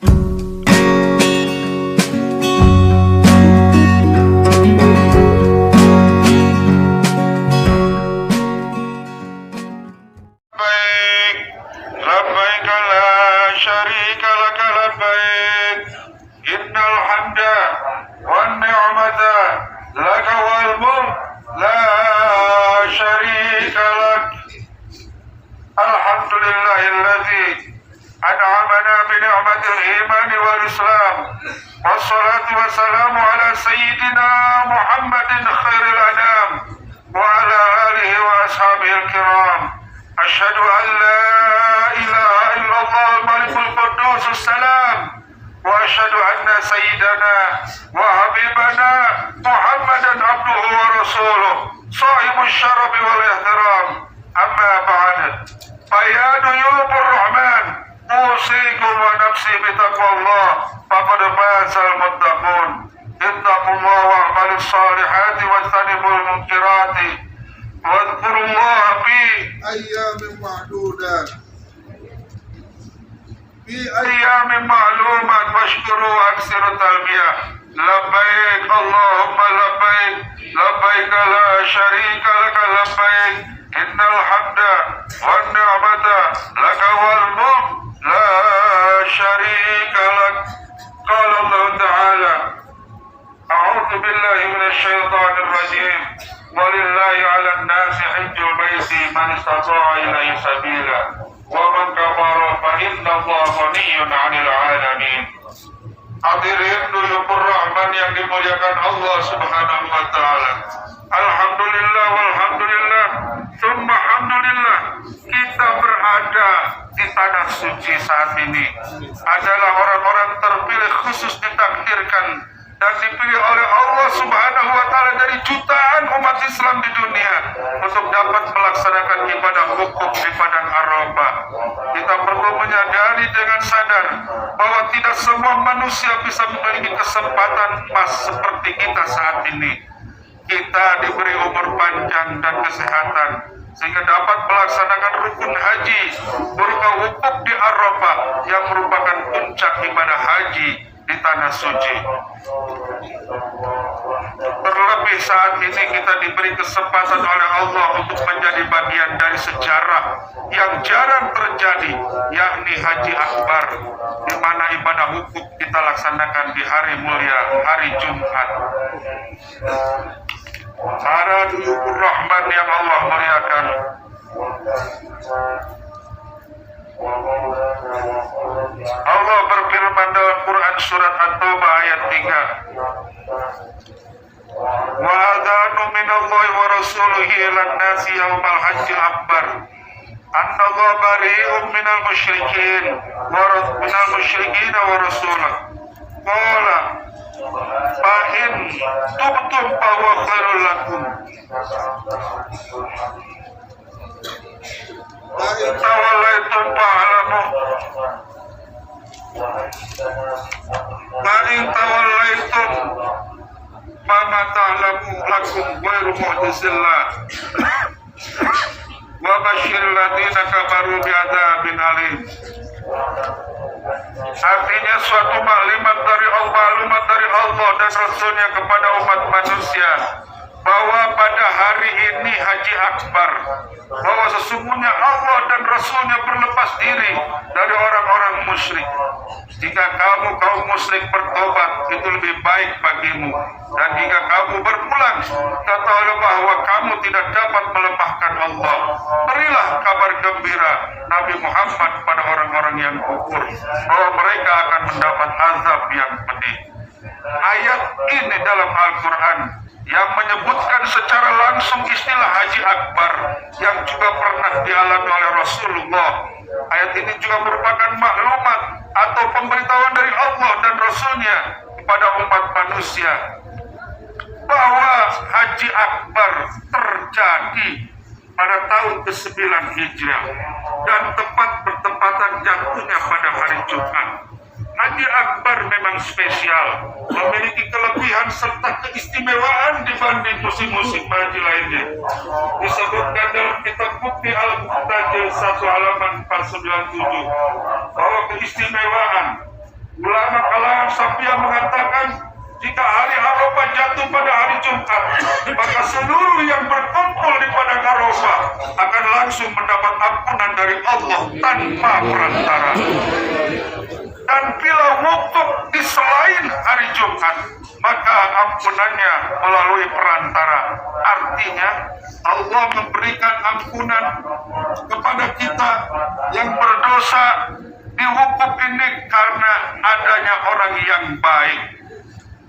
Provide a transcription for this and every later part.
لبيك لا شريك لك لبيك إن الحمد والنعمة لك والملك لا شريك لك الحمد لله الذي أنعمنا بنعمة الإيمان والإسلام والصلاة والسلام على سيدنا محمد خير الأنام وعلى آله وأصحابه الكرام أشهد أن لا إله إلا الله الملك القدوس السلام وأشهد أن سيدنا وحبيبنا محمدا عبده ورسوله صاحب الشرف والاحترام أما بعد فيا ضيوف الرحمن أوصيكم ونفسي بتقوى الله فقد فاز المتقون اتقوا الله واعملوا الصالحات واجتنبوا المنكرات واذكروا الله في أيام معدودات واشكروا واكثروا التلبية لبيك اللهم لبيك لبيك لا شريك لك لبيك إن الحمد والنعمة لك والملك لا شريك لك قال الله تعالى أعوذ بالله من الشيطان الرجيم ولله على الناس حج البيت من استطاع إليه سبيلا ومن كفر فإن الله غني عن العالمين. Hadirin dulur rahman yang dimuliakan Allah Subhanahu wa taala. Alhamdulillah walhamdulillah summa alhamdulillah kita berada di tanah suci saat ini adalah orang-orang terpilih khusus ditakdirkan dan dipilih oleh Allah Subhanahu wa taala dari jutaan umat Islam di dunia untuk dapat melaksanakan ibadah wukuf di padang Arafah. Kita perlu menyadari dengan sadar bahwa tidak semua manusia bisa memiliki kesempatan emas seperti kita saat ini. Kita diberi umur panjang dan kesehatan sehingga dapat melaksanakan rukun haji berupa wukuf di Arafah yang merupakan puncak ibadah haji di tanah suci. Terlebih saat ini kita diberi kesempatan oleh Allah untuk menjadi bagian dari sejarah yang jarang terjadi, yakni Haji Akbar, di mana ibadah wukuf kita laksanakan di hari mulia, hari Jumat. Para dulur rahman yang Allah muliakan, Allah berfirman dalam Quran surat At-Taubah ayat 3. Wa adanu minallahi wa rasulihi ilan nasi yaumal hajjil akbar anna Allah bari'un minal musyrikin wa rasulah qala fa in tubtum fa huwa khairul lakum tawallaitum fa'lamu Ma'in tawallaitum Mama ta'lamu lakum ghairu mu'jizillah Wa basyiril ladina kafaru bi'adzabin alim. Artinya suatu maklumat dari Allah dan Rasulnya kepada umat manusia bahwa pada hari ini Haji Akbar, bahwa sesungguhnya Allah dan Rasulnya berlepas diri dari orang-orang musyrik. Jika kamu kaum musyrik bertobat, itu lebih baik bagimu. Dan jika kamu berpulang, ketahuilah bahwa kamu tidak dapat melemahkan Allah. Berilah kabar gembira Nabi Muhammad pada orang-orang yang kufur, bahwa mereka akan mendapat azab yang pedih. Ayat ini dalam Al-Quran yang menyebutkan secara langsung istilah Haji Akbar yang juga pernah dialami oleh Rasulullah. Ayat ini juga merupakan maklumat atau pemberitahuan dari Allah dan Rasulnya kepada umat manusia bahwa Haji Akbar terjadi pada tahun ke-9 Hijriah dan tepat bertepatan jatuhnya pada hari Jumat. Haji Akbar memang spesial, memiliki kelebihan serta keistimewaan dibanding musim-musim haji lainnya. Disebutkan dalam kitab Bukti Al-Muhtajir 1 halaman 497 bahwa keistimewaan Talbiyah mengatakan, jika hari Arafah jatuh pada hari Jumat, maka seluruh yang berkumpul di padang Arafah akan langsung mendapat ampunan dari Allah tanpa perantara. Dan bila wukuf di selain hari Jumat, maka ampunannya melalui perantara. Artinya Allah memberikan ampunan kepada kita yang berdosa di wukuf ini karena adanya orang yang baik.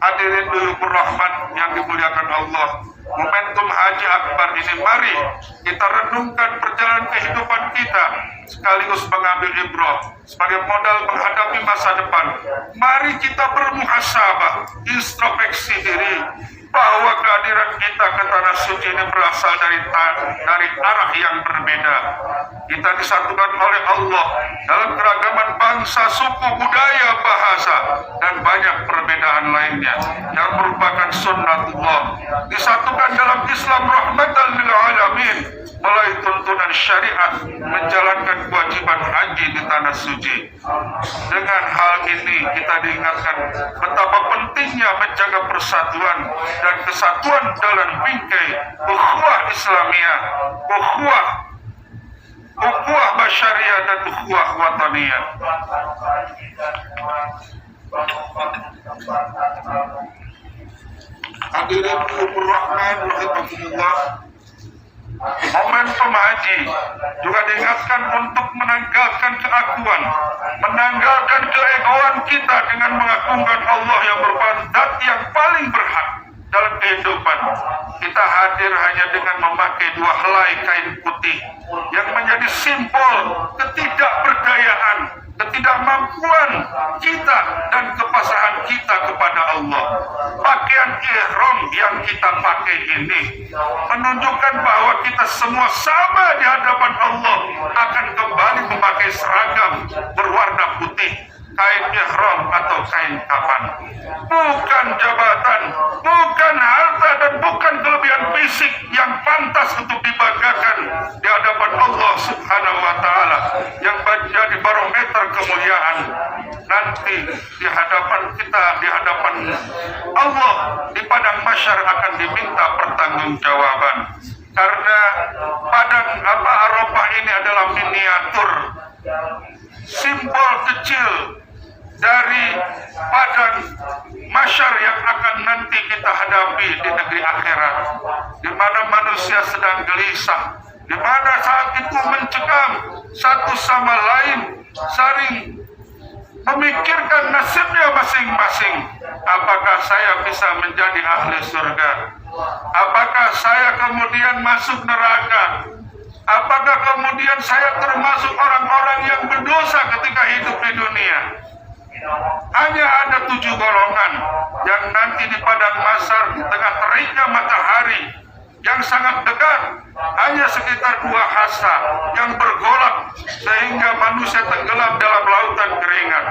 Hadirin dulur rahmat yang dimuliakan Allah, momentum Haji Akbar ini mari kita renungkan perjalanan kehidupan kita sekaligus mengambil ibrah sebagai modal menghadapi masa depan. Mari kita bermuhasabah, introspeksi diri bahwa kehadiran kita ke tanah suci ini berasal dari arah yang berbeda. Kita disatukan oleh Allah dalam keragaman bangsa, suku, budaya, bahasa, dan banyak perbedaan lainnya yang merupakan sunnatullah. Disatukan dalam Islam rahmatan lil alamin melalui tuntunan syariat menjalankan kewajiban haji di tanah suci. Dengan hal ini kita diingatkan betapa pentingnya menjaga persatuan dan kesatuan dalam bingkai ukhuwah Islamiyah, ukhuwah basyariah dan ukhuwah wataniyah. Hadirin Rahman rahimakumullah, momentum haji juga diingatkan untuk menanggalkan keakuan, menanggalkan keegoan kita dengan mengagungkan Allah yang merupakan zat yang paling berhak dalam kehidupan. Kita hadir hanya dengan memakai 2 helai kain putih yang menjadi simbol ketidakberdayaan, ketidakmampuan kita dan kepasrahan kita kepada Allah. Pakaian ihram yang kita pakai ini menunjukkan bahwa kita semua sama di hadapan Allah, akan kembali memakai seragam berwarna putih, kain ihram atau kain kafan. Bukan jabatan, bukan harta, dan bukan kelebihan fisik yang pantas untuk dibanggakan di hadapan Allah Subhanahu wa Ta'ala yang menjadi barometer kemuliaan. Nanti di hadapan kita, di hadapan Allah di padang mahsyar akan diminta pertanggungjawaban. Karena padang Arafah ini adalah miniatur, simbol kecil dari padang mahsyar yang akan nanti kita hadapi di negeri akhirat, di mana manusia sedang gelisah, di mana saat itu mencekam satu sama lain, saling memikirkan nasibnya masing-masing. Apakah saya bisa menjadi ahli surga? Apakah saya kemudian masuk neraka? Apakah kemudian saya termasuk orang-orang yang berdosa ketika hidup di dunia? Hanya ada 7 golongan yang nanti di padang mahsyar di tengah teriknya matahari yang sangat dekat, hanya sekitar 2 hasta yang bergolak sehingga manusia tenggelam dalam lautan keringat.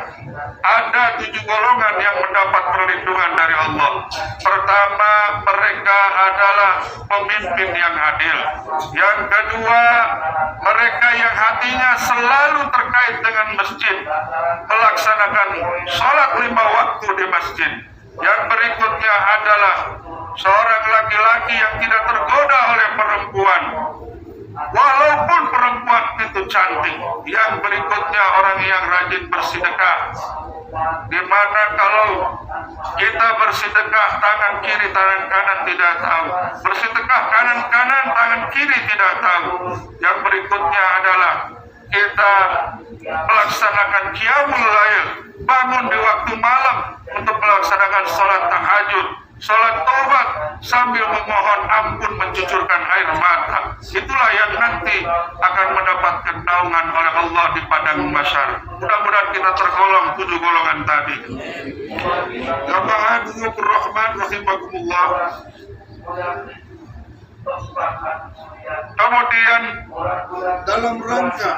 Ada 7 golongan yang mendapat perlindungan dari Allah. Pertama, mereka adalah pemimpin yang adil. Yang kedua, mereka yang hatinya selalu terkait dengan masjid, melaksanakan sholat 5 waktu di masjid. Yang berikutnya adalah seorang laki-laki yang tidak tergoda oleh perempuan, walaupun perempuan itu cantik. Yang berikutnya orang yang rajin bersedekah, di mana kalau kita bersedekah tangan kiri tangan kanan tidak tahu, bersedekah kanan tangan kiri tidak tahu. Yang berikutnya adalah kita melaksanakan qiyamul lail, bangun di waktu malam untuk melaksanakan sholat tahajud, sholat taubat sambil memohon ampun, mencucurkan air mata. Itulah yang nanti akan mendapatkan naungan oleh Allah di padang mahsyar. Mudah-mudahan kita tergolong 7 golongan tadi. Rahman rahimakumullah. Kemudian dalam rangka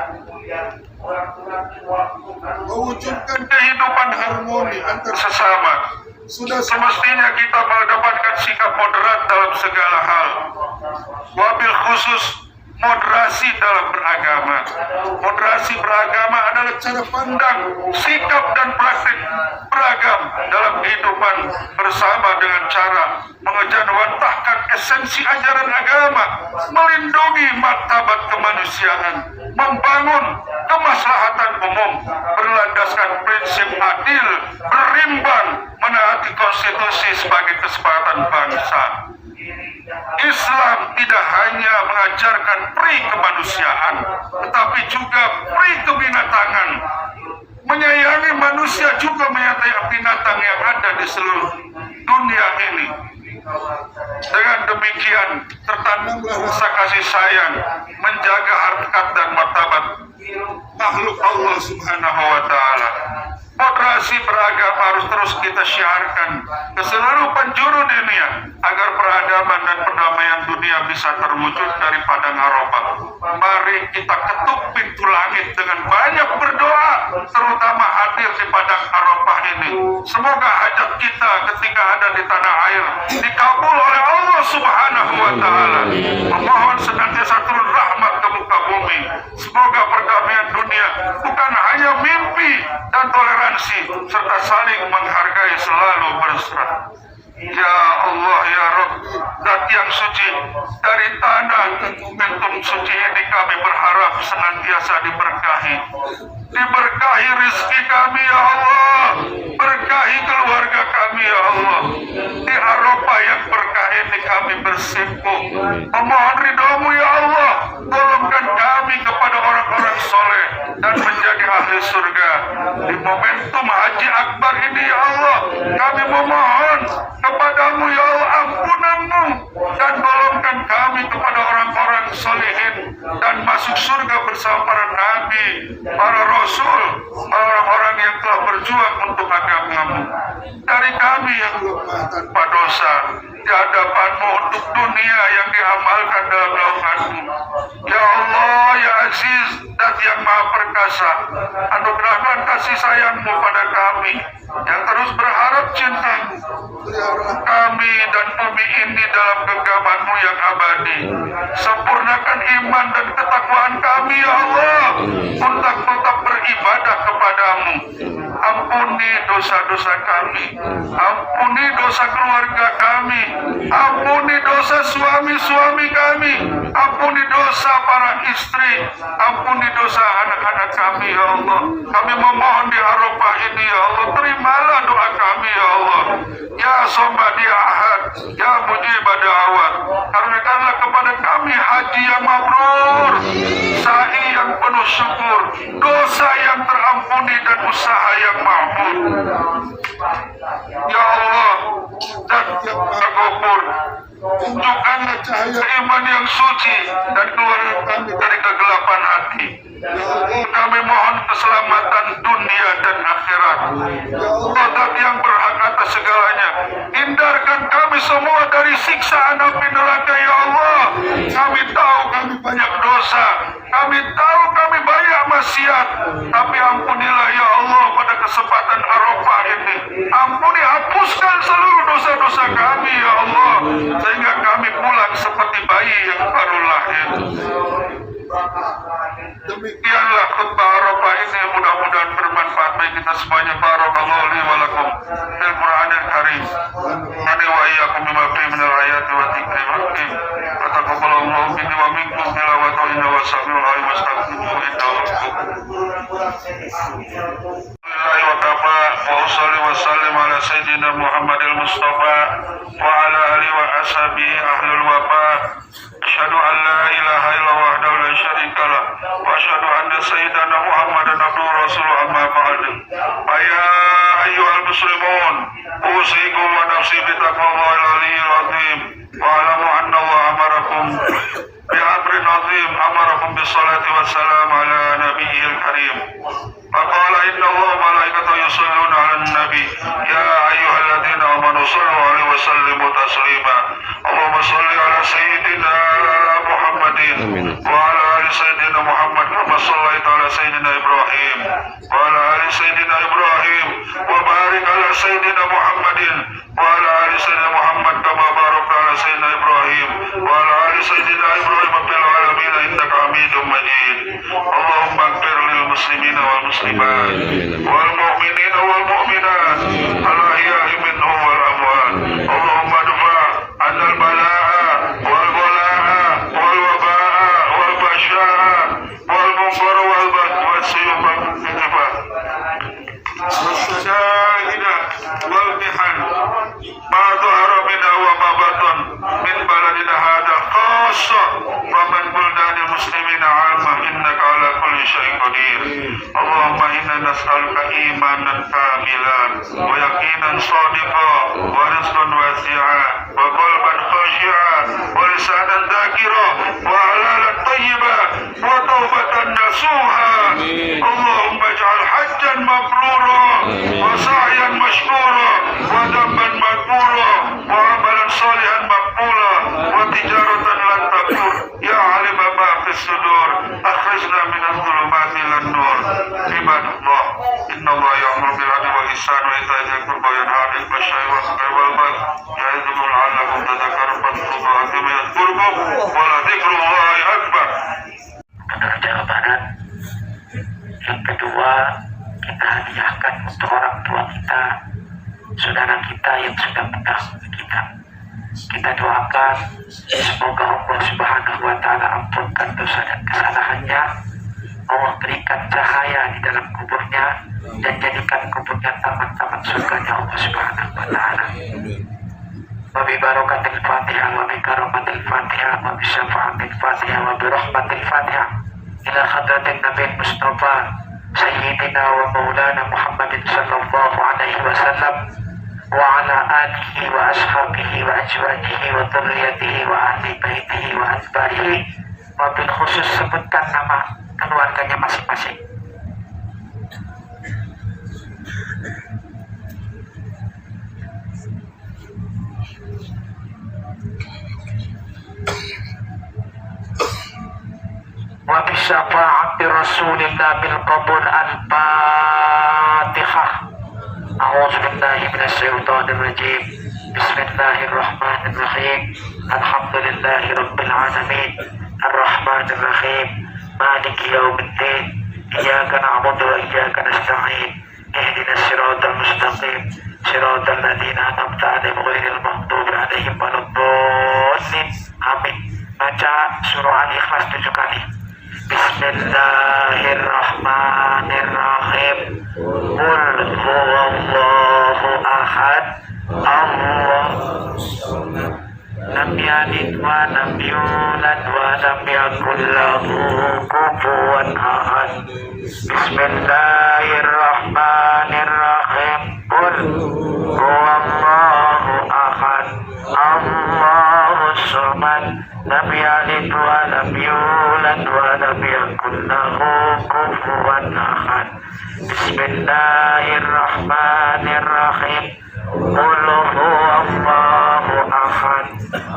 mewujudkan kehidupan harmoni antar sesama, sudah semestinya kita mendapatkan sikap moderat dalam segala hal, wabil khusus moderasi dalam beragama. Moderasi beragama adalah cara pandang, sikap dan praktik beragam dalam kehidupan bersama dengan cara mengejawantahkan esensi ajaran agama, melindungi martabat kemanusiaan, membangun kemaslahatan umum, berlandaskan prinsip adil, berimbang, menaati konstitusi sebagai kesepakatan bangsa. Islam tidak hanya mengajarkan pri kemanusiaan, tetapi juga pri kebinatangan. Menyayangi manusia juga menyayangi binatang yang ada di seluruh dunia ini. Dengan demikian tertanam rasa kasih sayang, menjaga harkat dan martabat makhluk Allah Subhanahu wa Ta'ala. Moderasi beragama harus terus kita syiarkan ke seluruh penjuru dunia agar peradaban dan perdamaian dunia bisa terwujud dari padang Arafah. Mari kita ketuk pintu langit dengan banyak berdoa, terutama hadir di padang Arafah ini. Semoga hajat kita ketika ada di tanah air dikabul oleh Allah Subhanahu wa Ta'ala. Memohon senantiasa turun rahmat ke muka bumi. Semoga perdamaian dunia bukan hanya mimpi dan toleransi, serta saling menghargai selalu berserah. Ya Allah, ya Rabb, Zat yang suci, dari tanah dan momentum suci ini kami berharap senantiasa diberkahi. Diberkahi rezeki kami ya Allah, berkahi keluarga kami ya Allah. Di Arafah yang berkah ini kami bersimpuh memohon ridho-Mu ya Allah. Tolongkan kami kepada orang-orang soleh dan menjadi ahli surga. Di momentum Haji Akbar ini ya Allah, kami memohon kepadamu ya Allah ampunan-Mu, dan golongkan kami kepada orang-orang solehin dan masuk surga bersama para nabi, para rasul, orang-orang yang telah berjuang untuk agama-Mu. Dari kami yang tanpa dosa di hadapan-Mu untuk dunia yang diamalkan dalam naungan-Mu. Ya Allah, ya Aziz, Dan yang Maha Perkasa, anugerahkan kasih sayang-Mu pada kami yang terus berharap cinta-Mu. Kami dan bumi ini dalam genggaman-Mu yang abadi. Sempurnakan iman dan ketakwaan kami ya Allah, untuk tetap beribadah kepadamu. Ampuni dosa-dosa kami, ampuni dosa keluarga kami, ampuni dosa suami-suami kami, ampuni dosa para istri, ampuni dosa anak-anak kami ya Allah. Kami memohon di Arafah ini ya Allah, terimalah doa kami ya Allah. Ya Somad ya Ahad, ya Mujib da'awat, karunikanlah kepada kami haji yang mabrur, sa'i yang penuh syukur, dosa yang terampuni dan usaha yang makbul. Ya Allah, Zat yang Maha Ghafur, tunjukkanlah cahaya iman yang suci dan keluarga kami dari kegelapan hati. Kami mohon keselamatan dunia dan akhirat. Zat yang berhak atas segalanya, hindarkan kami semua dari siksaan api neraka ya Allah. Kami tahu kami banyak dosa, kami tahu kami banyak maksiat, tapi ampunilah ya Allah pada kesempatan Arafah ini. Ampuni, hapuskan seluruh dosa-dosa kami ya Allah, sehingga kami pulang seperti bayi yang baru lahir. Demikianlah khutbah Arafah ini, mudah-mudahan bermanfaat bagi kita semuanya. Barakallahu li wa lakum fil Qur'anil Karim. Ani wa iyyakum bima fihi minal ayati wa dzikril hakim. Wa taqabbalallahu minni wa minkum tilawatahu innahu was-sami'ul 'alim. Wastaghfiruhu innahu Alhamdulillah wa kafa wa usalli wa sallim ala sayyidina Muhammadil Mustafa wa ala alihi wa ashabihi ahlul wafa. Asyhadu an la ilaha illallah wahdahu la syarika lah wa asyhadu anna sayyidana Muhammadan abduhu wa rasuluhu amma ba'd. Ya ayyuhal muslimun, usikum wa nafsi bi taqwallahil aliyyil azim wa alamu anna Allah amarakum bi amrin azim, amarakum bis salati wassalam ala nabiyyil karim. Faqala inna Allah wa malaikatahu yusholluna 'alan nabi ya ayyuhalladzina amanu shallu 'alaihi wa sallimu taslima. Allahumma shalli ala sayyidina Muhammadin wa ala ali sayyidina Muhammad kama shallaita ala sayyidina Ibrahim wa ala ali sayyidina Ibrahim wa barik ala sayyidina Muhammadin wa ala ali sayyidina Muhammad kama barakta ala sayyidina Ibrahim wa ala ali sayyidina Ibrahim fil alamin innaka Hamidum Majid. Allahumma ighfir lil muslimina wal muslimat wal mu'minina wal mu'minat al ahya'i والشدائد والمحن ما ظهر منها وما بطن من بلدنا هذا خاصة ومن بلدان المسلمين عامة إنك على كل شيء قدير. اللهم إنا نسألك إيمانا كاملا ويقينا صادقا ورزقا واسعا وقلبا خاشعا ولسانا ذاكرا وحلالا طيبا وتوبة نصوحا. اللهم اجعل حجا مبرورا وسعيا مشكورا وذنبا مغفورا وعملا صالحا مقبولا وتجارة لن تبور. يا علم ما في الصدور أخرجنا من الظلمات إلى النور. عباد الله إن الله يأمر بالعدل والإحسان وإيتاء ذي القربى وينهى عن الفحشاء والمنكر والبغي يعظكم لعلكم تذكرون فاذكروا الله العظيم يذكركم ولذكر الله أكبر. Menurut Jawa Barat. Yang kedua, kita hadiahkan untuk orang tua kita, saudara kita yang sudah mendahului kita. Kita doakan semoga Allah Subhanahu wa Ta'ala ampunkan dosa dan kesalahannya. Allah berikan cahaya di dalam kuburnya dan jadikan kuburnya taman-taman surganya Allah Subhanahu wa Ta'ala. Wa bi barakatil Fatihah wa bi karamatil Fatihah wa bi syafa'atil Fatihah wa bi rahmatil Fatihah ila hadratin Nabi Mustafa Sayyidina wa Maulana Muhammadin sallallahu alaihi wasallam wa ala alihi wa ashabihi wa azwajihi wa dhurriyyatihi wa ahli baitihi wa atba'ihi. Wabil khusus sebutkan nama keluarganya masing-masing. Wa bi syafa'ati Rasulillah bil qabul al-Fatihah. A'udzu billahi minasy syaithanir rajim. Bismillahirrahmanirrahim. Alhamdulillahi rabbil alamin. Ar-Rahmanir Rahim. Maliki yaumiddin. Iyyaka na'budu wa iyyaka nasta'in. Ihdinas siratal mustaqim. Siratal ladzina an'amta 'alaihim ghairil maghdubi 'alaihim waladdallin. Amin. Baca surah Al-Ikhlas 7 kali. Bismillahirrahmanirrahim. Qul huwallahu ahad. Allahu samad. Lam yalid wa lam yulad wa lam yakul lahu kufuwan ahad. Bismillahirrahmanirrahim. Qul huwallahu ahad. Allahu samad. Lam yalid wa lam yulad wa lam yakul lahu kufuwan ahad. Bismillahirrahmanirrahim. Qul huwallahu ahad.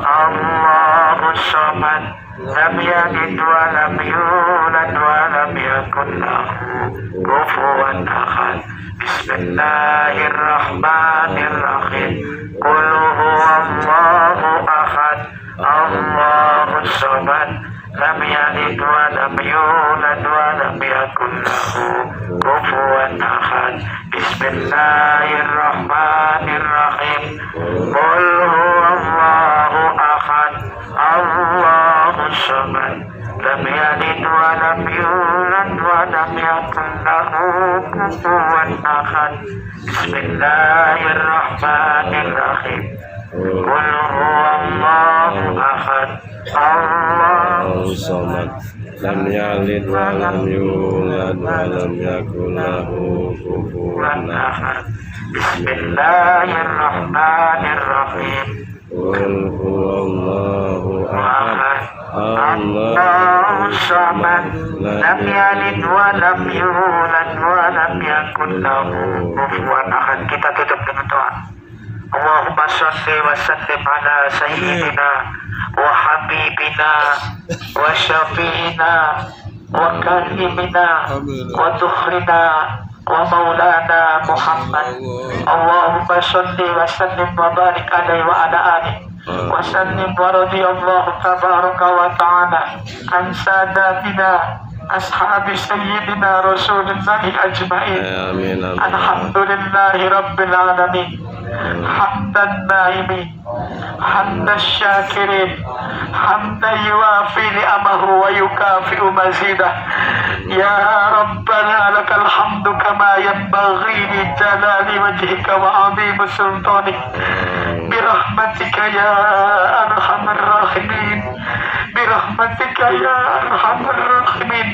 Allahu samad. Lam yalid wa lam yulad wa lam yakul lahu kufuwan ahad. Bismillahirrahmanirrahim. Qul huwallahu ahad. Allahu samad. Lam yalid wa lam yulad wa lam yakul lahu kufuwan ahad. Bismillahirrahmanirrahim. Qul huwallahu ahad. Allahu samad. Lam yalid wa lam yulad wa lam yakul lahu kufuwan ahad. Bismillahirrahmanirrahim. Qul huwallahu ahad. Allahu samad. Lam yalid wa lam yulad wa lam yakul lahu kufuwan ahad. Bismillahirrahmanirrahim. Qul huwallahu ahad. Allahu samad. Lam yalid wa lam yulad wa lam yakul lahu kufuwan ahad. Kita tutup dengan doa. Allahumma shalli wa sallim ala sayyidina wa habibina wa syafi'ina wa kalimina wa tukhrina wa maulana Muhammad. Allahumma shalli wa sallim wa barik alaihi wa ala alihi wa sallim wa radiyallahu tabaraka wa ta'ala an sadatina ashabi sayyidina rasulillahi ajma'in. Alhamdulillahi rabbil alamin. Hamdan naimin, hamdan syakirin, حمدا يوافي نعمه ويكافئ مزيده. يا ربنا لك الحمد كما ينبغي لجلال وجهك وعظيم سلطانك برحمتك يا أرحم الراحمين برحمتك يا أرحم الراحمين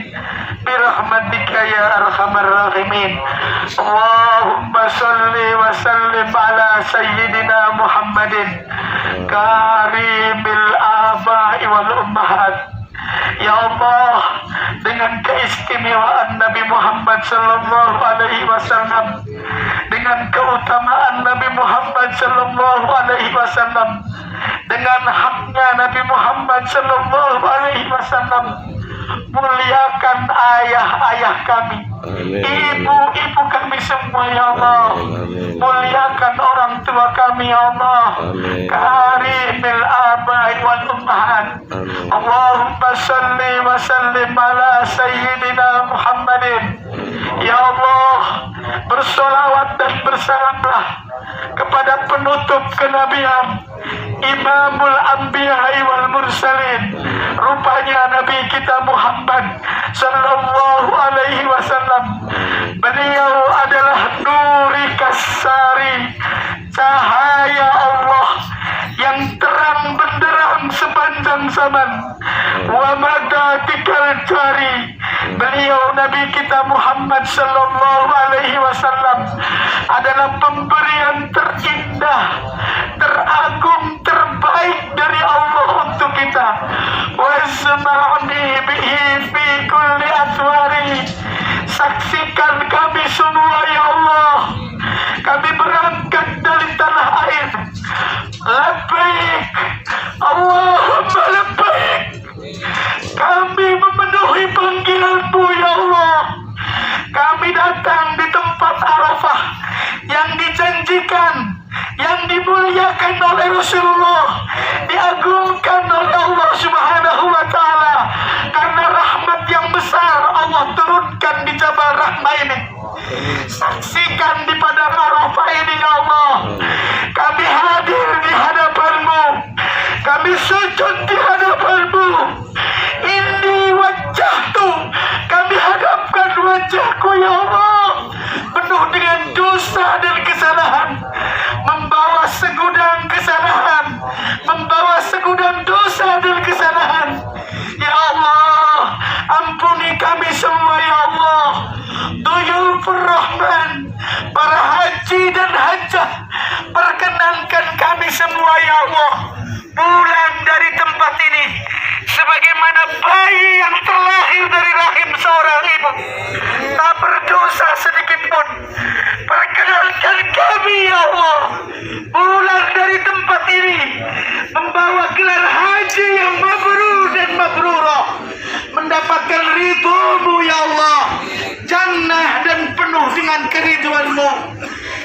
برحمتك يا أرحم الراحمين. اللهم صل وسلم على سيدنا محمد كريم الآباء والأمهات. Ya Allah, dengan keistimewaan Nabi Muhammad sallallahu alaihi wasallam, dengan keutamaan Nabi Muhammad sallallahu alaihi wasallam, dengan haknya Nabi Muhammad sallallahu alaihi wasallam, muliakan ayah-ayah kami, ibu-ibu kami semua ya Allah. Muliakan orang tua kami ya Allah. Karimil abai wal ummahat. Allahumma salli wa sallim ala sayyidina Muhammadin. Ya Allah, bersolawat dan bersalamlah kepada penutup kenabian, Imamul Anbiya wal Mursalin. Rupanya Nabi kita Muhammad sallallahu alaihi wasallam. Beliau adalah nuri kasari, cahaya Allah yang terang benderang sepanjang zaman. Wa madatikal jari. Beliau Nabi kita Muhammad sallallahu alaihi wasallam adalah pemberian terindah, teragung, terbaik dari Allah untuk kita. Wasma'ni bihi fi kulli aswari. Saksikan kami semua ya Allah. Kami berangkat dari tanah air. Labbaik Allahumma labbaik. Kami memenuhi panggilan-Mu ya Allah. Kami datang di tempat Arafah yang dijanjikan, yang dimuliakan oleh Rasulullah, diagungkan oleh Allah Subhanahu wa Ta'ala, karena rahmat yang besar Allah turunkan di Jabal Rahmah ini. Saksikan di padang Arafah ini ya Allah, kami hadir di hadapan-Mu, kami sujud di hadapan-Mu. Ini wajahku, kami hadapkan wajahku ya Allah, penuh dengan dosa dan kesalahan, membawa segudang kesalahan, membawa segudang dosa dan kesalahan. Ya Allah, ampuni kami semua ya Allah. Duyufur Rahman, para haji dan hajah, perkenankan kami semua ya Allah pulang dari tempat ini sebagaimana bayi yang terlahir dari rahim seorang ibu, tak berdosa sedikit pun. Perkenankan kami ya Allah pulang dari tempat ini membawa gelar haji yang mabrur dan mabrurah, mendapatkan ridho-Mu ya Allah, jannah dan penuh dengan keriduan-Mu.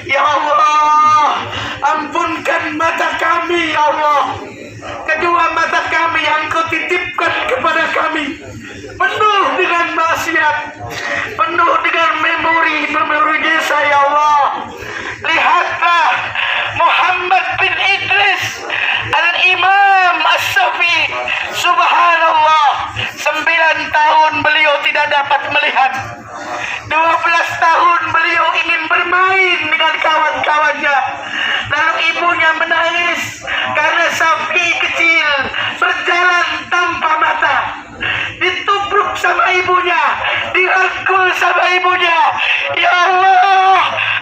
Ya Allah, ampunkan mata kami ya Allah, kedua mata kami yang Kau titipkan kepada kami, penuh dengan maksiat, penuh dengan memori desa ya Allah. Lihatlah Muhammad bin Idris Al-Imam As-Safi, subhanallah, 9 tahun beliau tidak dapat melihat, 12 tahun beliau ingin bermain dengan kawan-kawannya, lalu ibunya menangis karena sapi kecil berjalan tanpa mata, ditubruk sama ibunya, dirangkul sama ibunya. Ya Allah,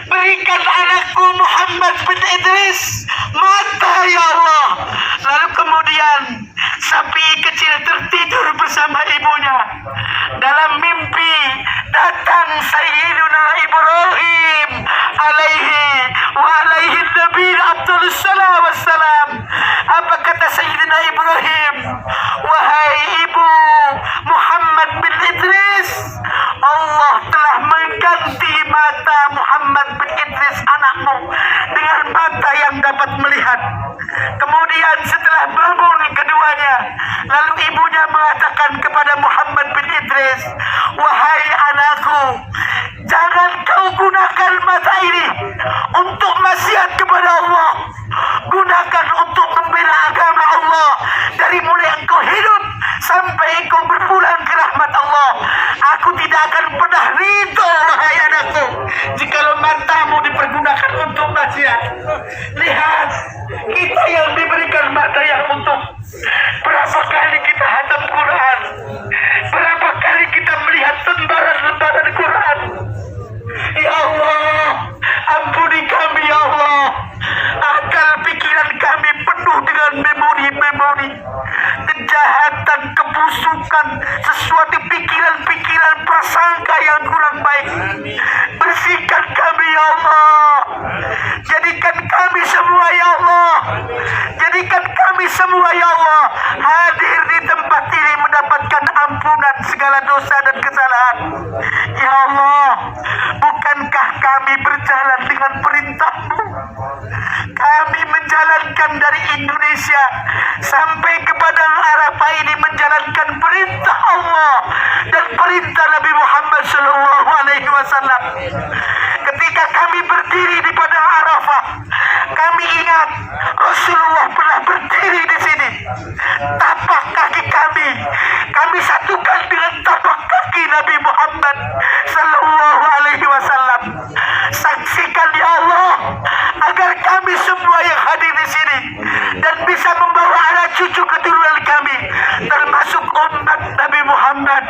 berikan anakku Muhammad bin Idris mata ya Allah. Lalu kemudian sapi kecil tertidur bersama ibunya. Dalam mimpi datang Sayyiduna Ibrahim alaihi wa alaihi Nabi Abdul Salam wassalam. Apa kata Sayyidina Ibrahim? Wahai ibu Muhammad bin Idris, Allah telah mengganti mata Muhammad bin Idris anakmu dengan mata yang dapat melihat. Kemudian setelah bangun keduanya, lalu ibunya mengatakan kepada Muhammad bin Idris, wahai anakku, jangan kau gunakan mata ini untuk maksiat kepada Allah, gunakan untuk membela agama Allah. Dari mulai engkau saja. Lihat, kita yang diberikan mata yang utuh. Berapa kali kita hatam Quran? Berapa kali kita melihat lembaran-lembaran Quran? Ya Allah, ampuni kami ya Allah. Akal pikiran kami penuh dengan memori-memori kejahatan, kebusukan, sesuatu pikiran-pikiran prasangka yang kurang baik. Bersihkan kami ya Allah. Jadikan kami semua ya Allah. Jadikan kami semua ya Allah hadir di tempat ini mendapatkan ampunan segala dosa dan kesalahan. Ya Allah, bukankah kami berjalan dengan perintah-Mu? Kami menjalankan dari Indonesia sampai ke Padang Arafah ini menjalankan perintah Allah dan perintah Nabi Muhammad SAW. Ketika kami berdiri di Padang Arafah, kami ingat Rasulullah pernah berdiri di sini. Tapak kaki kami satukan dengan tapak kaki Nabi Muhammad SAW. Saksikan ya Allah agar kami semua yang hadir di sini dan bisa membawa anak cucu keturunan kami termasuk umat Nabi Muhammad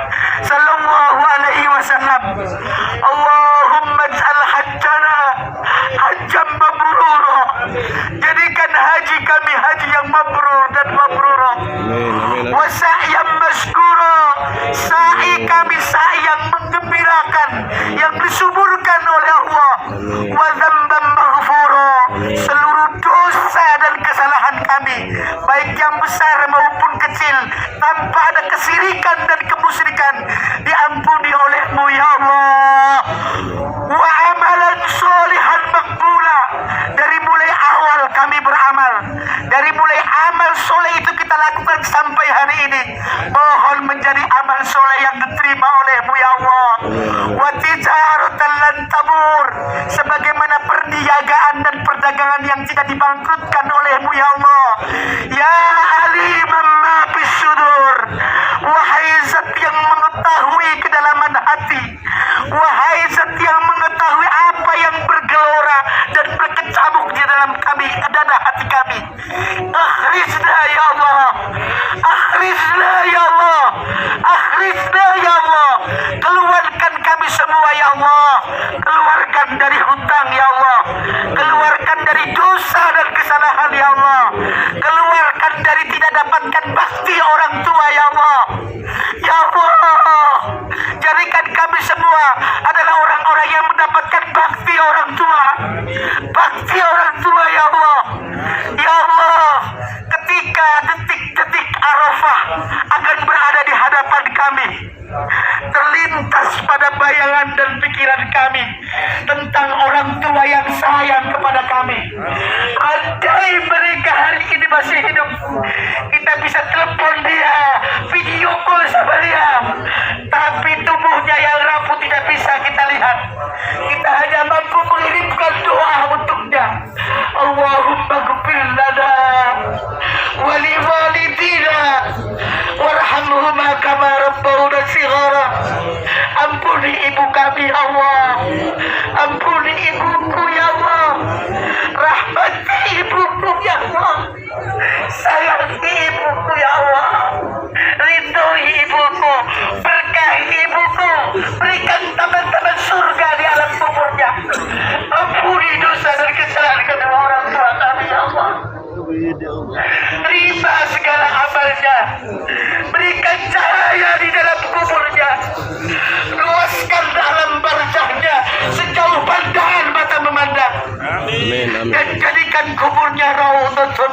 SAW. Allahumma ij'al hajjana hajjam mabrura. Jadikan haji kami haji yang mabrur dan mabrura. Wa sa'yan maskura. Sa'i kami sa'i yang menggembirakan, yang disuburkan oleh Allah. Wa dzamban maghfura. Seluruh dosa dan kesalahan kami, baik yang besar maupun kecil, tanpa ada kesirikan dan kemusyrikan, diampuni oleh-Mu ya Allah. Wa amalan sholihan maqbula. Dari mulai awal kami beramal, dari mulai amal soleh itu kita lakukan sampai hari ini, mohon menjadi amal soleh yang diterima oleh-Mu ya Allah. Wa tijaratan lan tabur. Sebagaimana perniagaan dan perdagangan yang tidak dibangkrutkan oleh-Mu ya Allah. Ya aliman ma fis sudur. Wahai zat yang mengetahui kedalaman hati, wahai zat yang mengetahui apa yang bergelora dan berkecamuk di dalam kami, dada hati kami. Akhrijna ya Allah, akhrijna ya Allah, akhrijna ya Allah. Keluarkan kami semua ya Allah. Keluarkan dari hutang ya Allah. Keluarkan dari dosa dan kesalahan ya Allah. Keluarkan dari tidak dapatkan bakti orang tua ya Allah. Ya Allah, jadikan kami semua adalah orang-orang yang mendapatkan bakti orang tua. Bakti orang tua ya Allah. Ya Allah, ketika detik-detik Arafah akan berada di hadapan kami, terlintas pada bayangan dan pikiran kami tentang orang tua yang sayang kepada kami. Andai mereka hari ini masih hidup, kita bisa telepon dia, video call sama dia, tapi tubuhnya yang rapuh tidak bisa kita lihat. Kita hanya mampu mengirimkan doa untuknya. Allahumma ghfir lana wa li walidina warhamhuma kama rabbawna shighara. Ampuni ibu kami ya Allah. Ampuni ibuku ya Allah. Rahmati ibuku ya Allah. Sayangi ibuku ya Allah. Ridhoi ibuku. Berkahi ibuku. Berikan teman-teman surga di alam kuburnya. Ampuni dosa dan kesalahan kedua orang tua kami ya Allah. Terima segala amalnya. Berikan cahaya di dalam kuburnya. Luaskan dalam barzahnya sejauh pandangan mata memandang. Amin, amin. Dan jadikan kuburnya raudhatun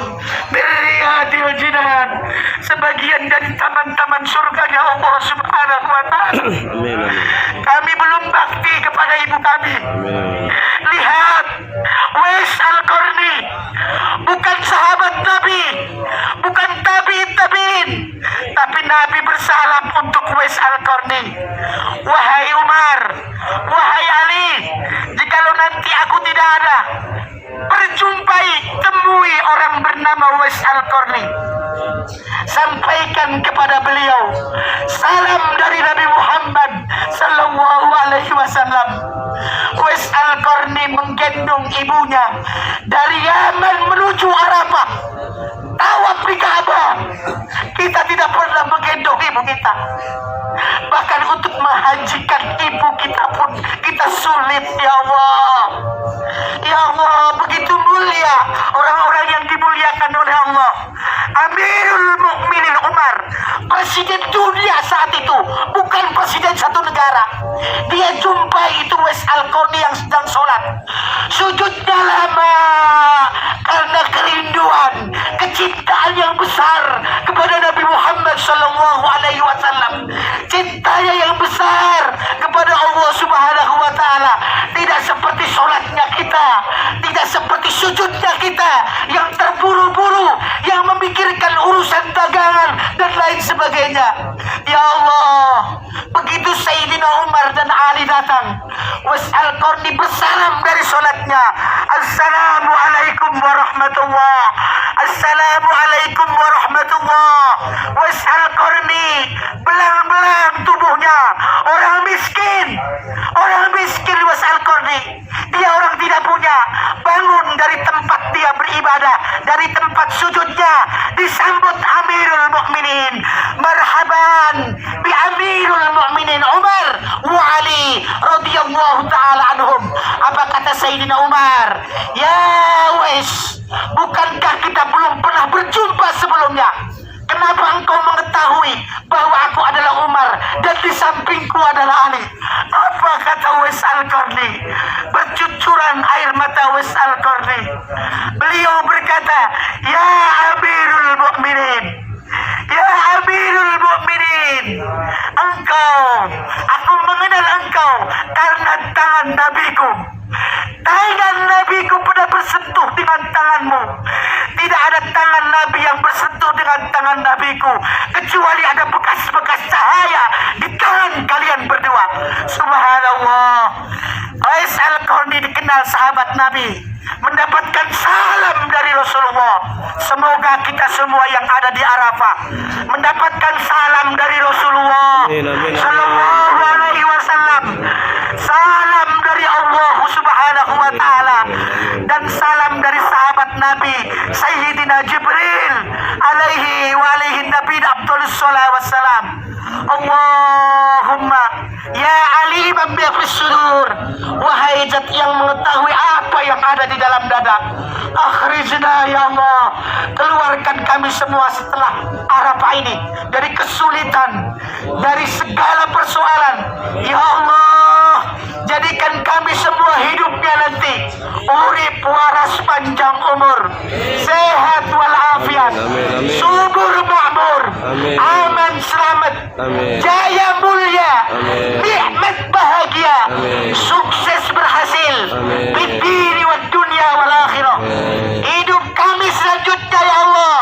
min riyadil jinan, sebagian dari taman-taman surganya Allah Subhanahu wa taala. Amin, amin. Kami belum bakti kepada ibu kami. Amin. Lihat, Uwais Al-Qarni bukan sahabat Nabi, bukan tabi'in, tapi Nabi bersalam untuk Uwais Al-Qarni. Wahai Umar, wahai Ali, jikalau nanti aku tidak ada, temui orang bernama Uwais Al-Qarni. Sampaikan kepada beliau salam dari Nabi Muhammad Sallallahu alaihi wasallam. Uwais Al-Qarni menggendong ibunya dari Yaman menuju Arafah, tawaf di Ka'bah. Kita tidak pernah menggendong ibu kita. Bahkan untuk menghajikan ibu kita pun kita sulit, ya Allah. Ya Allah, begitu mulia orang-orang yang dimuliakan oleh Allah. Amirul Mukminin Umar, presiden dunia saat itu, bukan presiden satu negara. Dia jumpai itu Uwais Al-Qarni yang sedang sholat. Sujudnya lama karena kerinduan, kecintaan yang besar kepada Nabi Muhammad Sallallahu Alaihi Wasallam. Cintanya yang besar kepada Allah Subhanahu Wa Taala. Tidak seperti sholatnya kita, tidak seperti sujudnya kita yang terburu-buru, yang memikirkan urusan dagangan dan lain sebagainya. Ya Allah, begitu Sayyidina Umar dan Ali datang, Uwais Al-Qarni bersalam dari sholatnya. Assalamualaikum warahmatullah. Assalamualaikum warahmatullah. Uwais Al-Qarni belang-belang tubuhnya. Orang miskin Uwais Al-Qarni. Dia orang tidak punya. Bangun dari tempat dia beribadah, dari tempat sujudnya, disambut Amirul Mukminin. Marhaban bi Amirul Mukminin Umar wa Ali radhiyallahu taala anhum. Apa kata Sayyidina Umar? Ya Uwais, bukankah kita belum pernah berjumpa sebelumnya? Kenapa engkau mengetahui bahwa aku adalah Umar dan di sampingku adalah Ali? Apa kata Uwais Al-Qarni? Bercucuran air mata Uwais Al-Qarni. Beliau berkata, Ya Amirul Mukminin, Ya Amirul Mukminin, aku mengenal engkau karena tangan Nabiku. Tangan Nabiku pernah bersentuh dengan tanganmu. Tidak ada tangan Nabi yang bersentuh dengan tangan Nabiku kecuali ada bekas-bekas cahaya di tangan kalian berdua. Subhanallah. Uwais Al-Qarni dikenal sahabat Nabi, mendapatkan salam dari Rasulullah. Semoga kita semua yang ada di Arafah mendapatkan salam dari Rasulullah Sallallahu Alaihi Wasallam. Salam dari Allah Subhanahu Wa Taala dan salam dari sahabat Nabi Sayyidina Jibril alaihi wa alaihi Nabi Abdul Salam wassalam. Allahumma ya aliman bi sudur, wahai zat yang mengetahui apa yang ada di dalam dada, akhrijna ya Allah, keluarkan kami semua setelah Arafah ini dari kesulitan, dari segala persoalan. Ya Allah, jadikan kami semua hidupnya nanti urip waras panjang umur, sehat walafiat, subur makmur, aman selamat, jaya mulia, nikmat bahagia, sukses berhasil di dini wa dunia wal akhirah. Hidup kami selanjutnya ya Allah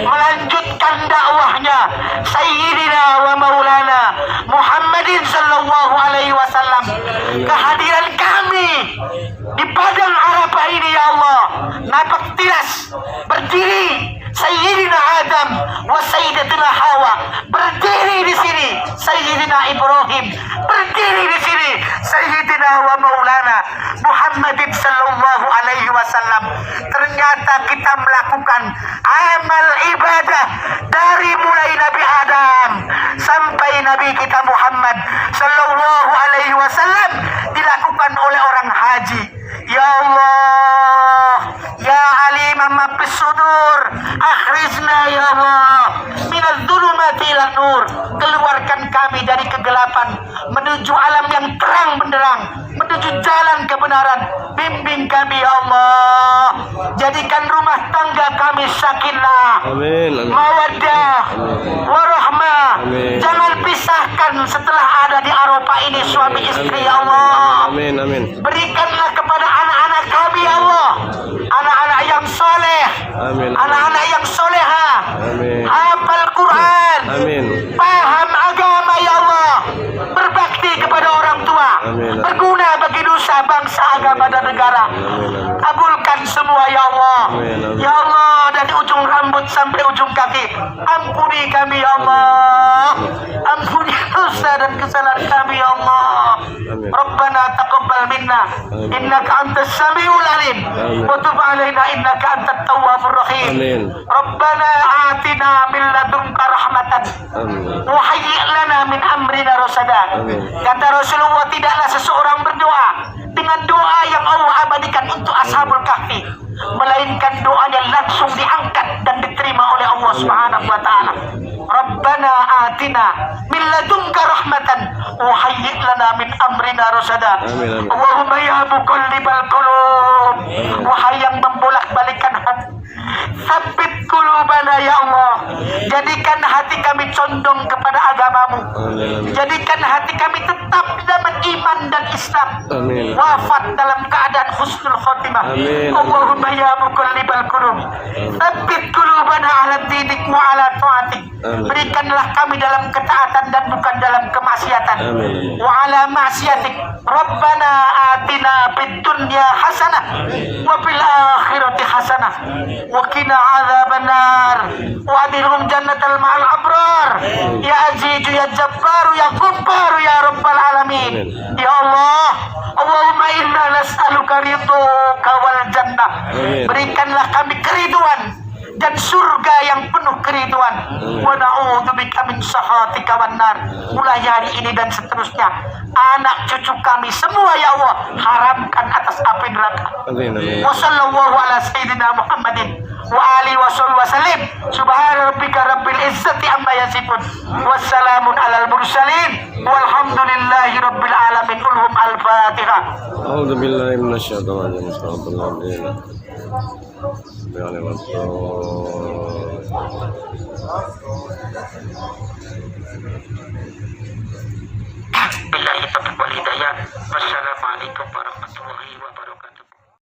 melanjutkan dakwahnya Sayyidina wa Maulana Muhammadin Sallallahu Alaihi Wasallam. Kehadiran kami di padang Arafah ini ya Allah, nampak tilas berdiri Sayyidina Adam wa Sayyidatina Hawa, berdiri di sini Sayyidina Ibrahim, berdiri di sini Sayyidina wa Maulana Muhammadin Sallallahu Alaihi Wasallam. Ternyata kita melakukan amal ibadah dari mulai Nabi Adam sampai Nabi kita Muhammad Sallallahu Alaihi Wasallam dilakukan oleh orang haji. Ya Allah, Ya Aliman Mabis Sudur, akhrijna ya Allah minadz dzulumati ilan nur, keluarkan kami dari kegelapan menuju alam yang terang benderang, menuju jalan kebenaran. Bimbing kami ya Allah, jadikan rumah tangga kami sakinah, mawaddah, warahmah. Jangan pisahkan setelah ada di Arafah ini suami istri ya Allah. Berikanlah kepada anak-anak kami ya Allah, anak-anak yang soleh, anak-anak yang soleha, hafal Quran, paham agama ya Allah, berbakti kepada orang tua, berguna bagi nusa, bangsa, agama, dan negara. Kabulkan semua ya Allah. Ya Allah, dari ujung rambut sampai ujung kaki, ampuni kami ya Allah. Ampuni dosa dan kesalahan kami ya Allah. Rabbana taqabbal minna innaka antas samiul alim wa tub alaina innaka antat tawwabur rahim. Rabbana atina min ladunka rahmatan wa hayyi' lana min amrina rasada. Kata Rasulullah, tidaklah seseorang berdoa dengan doa yang Allah abadikan untuk Ashabul Kahfi, melainkan doanya langsung diangkat dan diterima oleh Allah Subhanahu wa taala. Rabbana atina min ladunka rahmatan wa hayyi' lana min amrina rasada. Allahumma ya muqallibal qulub, wahai yang membolak-balikan hati, tsabbit qulubana ya Allah. Jadikan hati kami condong kepada agamamu. Jadikan hati kami tetap dalam iman dan Islam. Wafat dalam keadaan husnul khotimah. Allahumma ya muqallibal qulub, tsabbit qulubana ala dinik wa ala ta'atik. Berikanlah kami dalam ketaatan dan bukan dalam kemaksiatan. Wa ala ma'siyatik. Rabbana atina fid dunya hasanah wa fil akhirati hasanah wa qina adzabannar wa adkhilhum jannatal ma'al abrar. Ya azizu ya jabbaru ya ghaffaru ya rabbal alamin. Ya Allah, Allahumma inna nas'aluka ridhoka wal jannah. Berikanlah kami keriduan dan surga yang penuh keriduan. Wa na'udzubika min sakhatika wan nar. Mulai hari ini dan seterusnya, anak cucu kami semua ya Allah haramkan atas api neraka. Wa sallallahu ala sayyidina Muhammadin wa alihi wa sahbihi wasallim. Subhana rabbika rabbil izzati amma yasifun. Wassalamun alal mursalin. Walhamdulillahi rabbil alamin. Ulhum al-Fatihah. A'udzu billahi minasyaitonir rajim. Billahi taufiq wal hidayah. Wassalamualaikum